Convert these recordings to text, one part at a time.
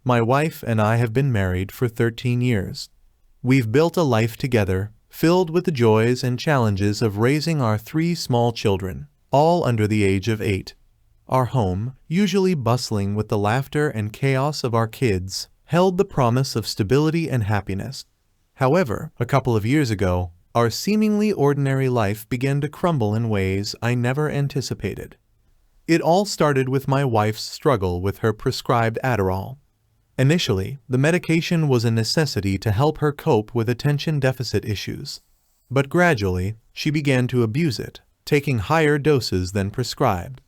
My wife and I have been married for 13 years. We've built a life together, filled with the joys and challenges of raising our 3 small children, all under the age of 8. Our home, usually bustling with the laughter and chaos of our kids, held the promise of stability and happiness. However, a couple of years ago, our seemingly ordinary life began to crumble in ways I never anticipated. It all started with my wife's struggle with her prescribed Adderall. Initially, the medication was a necessity to help her cope with attention deficit issues. But gradually, she began to abuse it, taking higher doses than prescribed.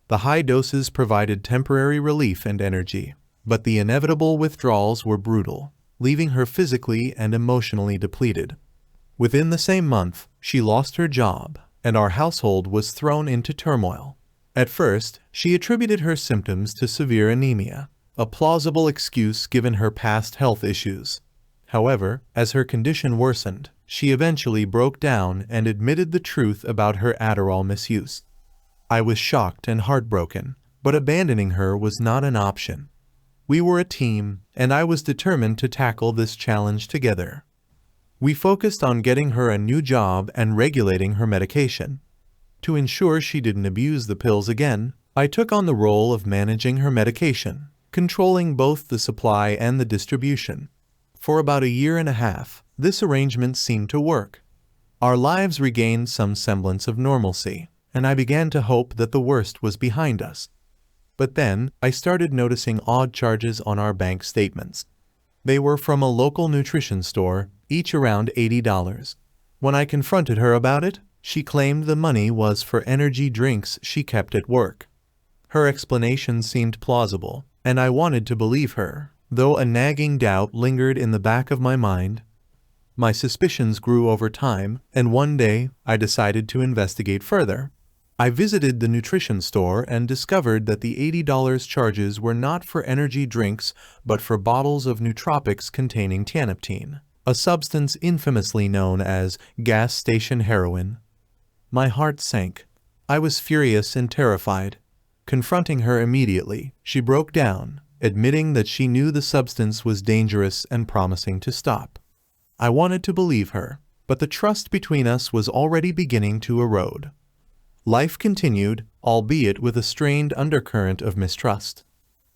The high doses provided temporary relief and energy, but the inevitable withdrawals were brutal, leaving her physically and emotionally depleted. Within the same month, she lost her job, and our household was thrown into turmoil. At first, she attributed her symptoms to severe anemia, a plausible excuse given her past health issues. However, as her condition worsened, she eventually broke down and admitted the truth about her Adderall misuse. I was shocked and heartbroken, but abandoning her was not an option. We were a team, and I was determined to tackle this challenge together. We focused on getting her a new job and regulating her medication. To ensure she didn't abuse the pills again, I took on the role of managing her medication, controlling both the supply and the distribution. For about a year and a half, this arrangement seemed to work. Our lives regained some semblance of normalcy, and I began to hope that the worst was behind us. But then, I started noticing odd charges on our bank statements. They were from a local nutrition store, each around $80. When I confronted her about it, she claimed the money was for energy drinks she kept at work. Her explanation seemed plausible, and I wanted to believe her, though a nagging doubt lingered in the back of my mind. My suspicions grew over time, and one day, I decided to investigate further. I visited the nutrition store and discovered that the $80 charges were not for energy drinks but for bottles of nootropics containing tianeptine, a substance infamously known as gas station heroin. My heart sank. I was furious and terrified. Confronting her immediately, she broke down, admitting that she knew the substance was dangerous and promising to stop. I wanted to believe her, but the trust between us was already beginning to erode. Life continued, albeit with a strained undercurrent of mistrust.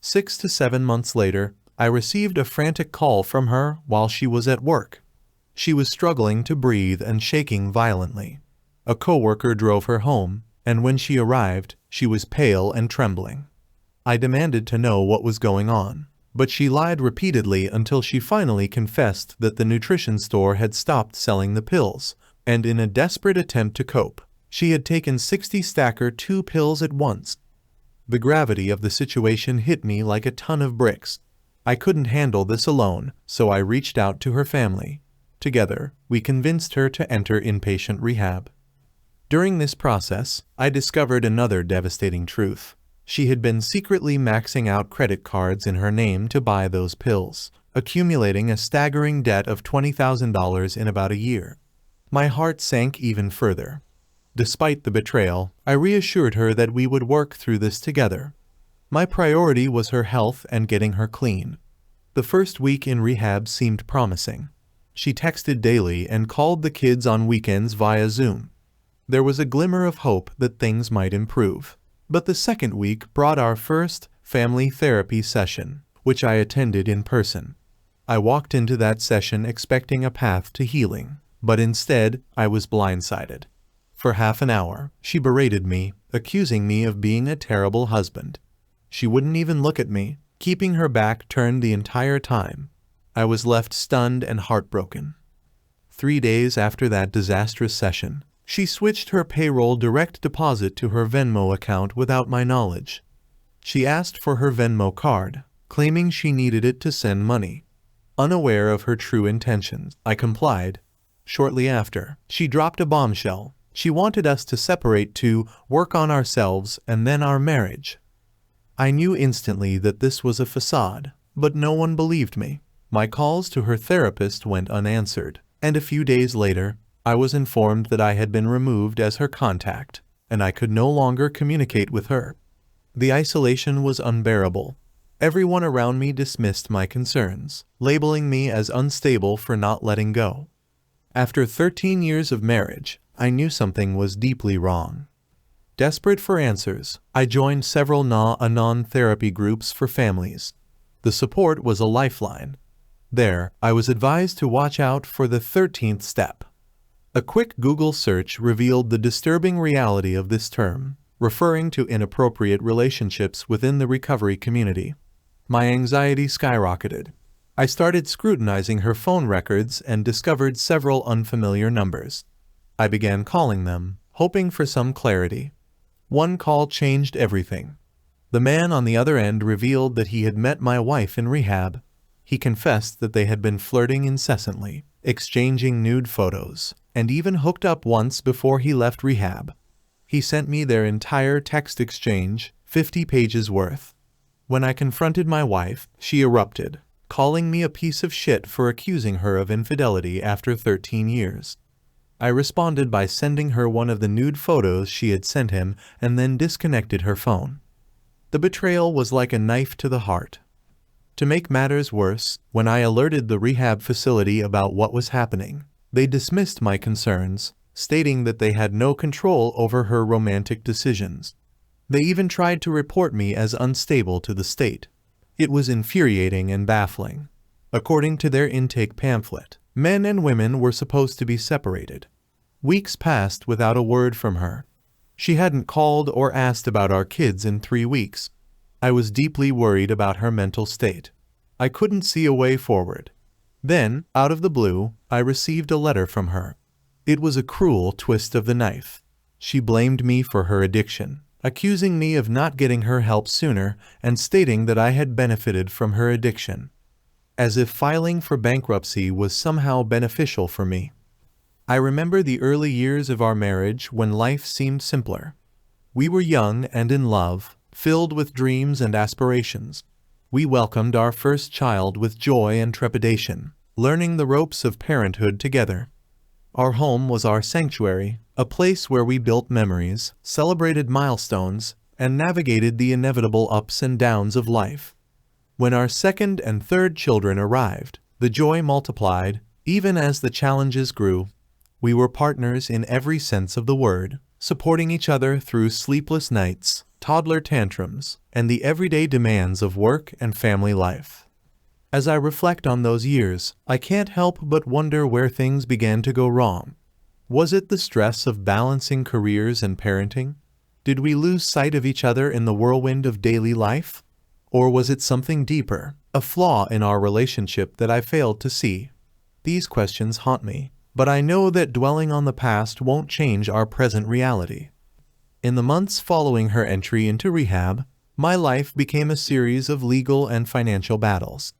6 to 7 months later, I received a frantic call from her while she was at work. She was struggling to breathe and shaking violently. A coworker drove her home, and when she arrived, she was pale and trembling. I demanded to know what was going on, but she lied repeatedly until she finally confessed that the nutrition store had stopped selling the pills, and in a desperate attempt to cope, she had taken 60-stacker 2 pills at once. The gravity of the situation hit me like a ton of bricks. I couldn't handle this alone, so I reached out to her family. Together, we convinced her to enter inpatient rehab. During this process, I discovered another devastating truth. She had been secretly maxing out credit cards in her name to buy those pills, accumulating a staggering debt of $20,000 in about a year. My heart sank even further. Despite the betrayal, I reassured her that we would work through this together. My priority was her health and getting her clean. The first week in rehab seemed promising. She texted daily and called the kids on weekends via Zoom. There was a glimmer of hope that things might improve. But the second week brought our first family therapy session, which I attended in person. I walked into that session expecting a path to healing, but instead I was blindsided. For half an hour, she berated me, accusing me of being a terrible husband. She wouldn't even look at me, keeping her back turned the entire time. I was left stunned and heartbroken. 3 days after that disastrous session, she switched her payroll direct deposit to her Venmo account without my knowledge. She asked for her Venmo card, claiming she needed it to send money. Unaware of her true intentions, I complied. Shortly after, she dropped a bombshell. She wanted us to separate to work on ourselves and then our marriage. I knew instantly that this was a facade, but no one believed me. My calls to her therapist went unanswered, and a few days later, I was informed that I had been removed as her contact, and I could no longer communicate with her. The isolation was unbearable. Everyone around me dismissed my concerns, labeling me as unstable for not letting go. After 13 years of marriage, I knew something was deeply wrong. Desperate for answers, I joined several non therapy groups for families. The support was a lifeline. There, I was advised to watch out for the 13th step. A quick Google search revealed the disturbing reality of this term, referring to inappropriate relationships within the recovery community. My anxiety skyrocketed. I started scrutinizing her phone records and discovered several unfamiliar numbers. I began calling them, hoping for some clarity. One call changed everything. The man on the other end revealed that he had met my wife in rehab. He confessed that they had been flirting incessantly, exchanging nude photos, and even hooked up once before he left rehab. He sent me their entire text exchange, 50 pages worth. When I confronted my wife, she erupted, calling me a piece of shit for accusing her of infidelity after 13 years. I responded by sending her one of the nude photos she had sent him and then disconnected her phone. The betrayal was like a knife to the heart. To make matters worse, when I alerted the rehab facility about what was happening, they dismissed my concerns, stating that they had no control over her romantic decisions. They even tried to report me as unstable to the state. It was infuriating and baffling. According to their intake pamphlet, men and women were supposed to be separated. Weeks passed without a word from her. She hadn't called or asked about our kids in 3 weeks. I was deeply worried about her mental state. I couldn't see a way forward. Then, out of the blue, I received a letter from her. It was a cruel twist of the knife. She blamed me for her addiction, accusing me of not getting her help sooner and stating that I had benefited from her addiction, as if filing for bankruptcy was somehow beneficial for me. I remember the early years of our marriage when life seemed simpler. We were young and in love, filled with dreams and aspirations. We welcomed our first child with joy and trepidation, learning the ropes of parenthood together. Our home was our sanctuary, a place where we built memories, celebrated milestones, and navigated the inevitable ups and downs of life. When our second and third children arrived, the joy multiplied, even as the challenges grew. We were partners in every sense of the word, supporting each other through sleepless nights, toddler tantrums, and the everyday demands of work and family life. As I reflect on those years, I can't help but wonder where things began to go wrong. Was it the stress of balancing careers and parenting? Did we lose sight of each other in the whirlwind of daily life? Or was it something deeper, a flaw in our relationship that I failed to see? These questions haunt me, but I know that dwelling on the past won't change our present reality. In the months following her entry into rehab, my life became a series of legal and financial battles.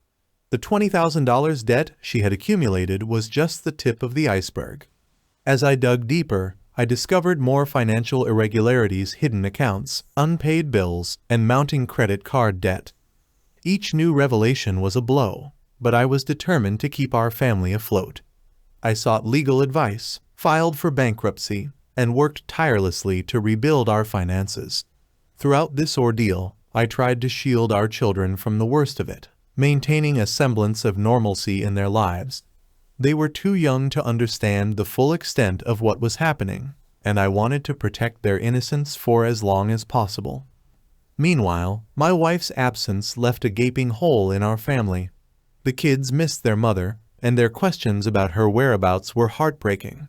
The $20,000 debt she had accumulated was just the tip of the iceberg. As I dug deeper, I discovered more financial irregularities, hidden accounts, unpaid bills, and mounting credit card debt. Each new revelation was a blow, but I was determined to keep our family afloat. I sought legal advice, filed for bankruptcy, and worked tirelessly to rebuild our finances. Throughout this ordeal, I tried to shield our children from the worst of it, maintaining a semblance of normalcy in their lives. They were too young to understand the full extent of what was happening, and I wanted to protect their innocence for as long as possible. Meanwhile, my wife's absence left a gaping hole in our family. The kids missed their mother, and their questions about her whereabouts were heartbreaking.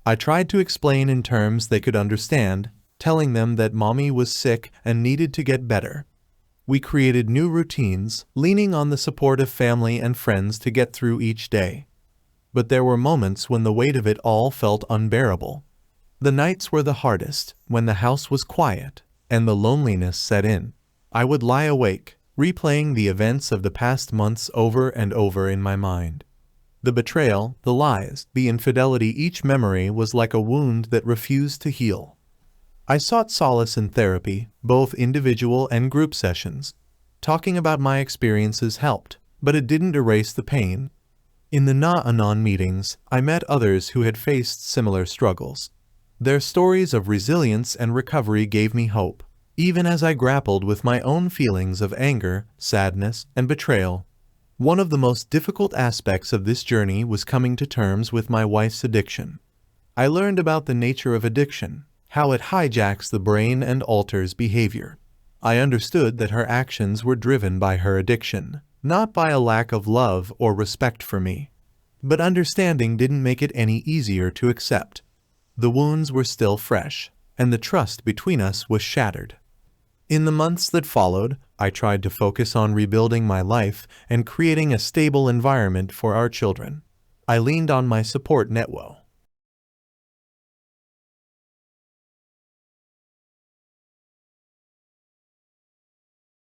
I tried to explain in terms they could understand, telling them that mommy was sick and needed to get better. We created new routines, leaning on the support of family and friends to get through each day. But there were moments when the weight of it all felt unbearable. The nights were the hardest, when the house was quiet, and the loneliness set in. I would lie awake, replaying the events of the past months over and over in my mind. The betrayal, the lies, the infidelity, each memory was like a wound that refused to heal. I sought solace in therapy, both individual and group sessions. Talking about my experiences helped, but it didn't erase the pain. In the Na-Anon meetings, I met others who had faced similar struggles. Their stories of resilience and recovery gave me hope. even as I grappled with my own feelings of anger, sadness, and betrayal. One of the most difficult aspects of this journey was coming to terms with my wife's addiction. I learned about the nature of addiction, how it hijacks the brain and alters behavior. I understood that her actions were driven by her addiction, not by a lack of love or respect for me. But understanding didn't make it any easier to accept. The wounds were still fresh, and the trust between us was shattered. In the months that followed, I tried to focus on rebuilding my life and creating a stable environment for our children. I leaned on my support network,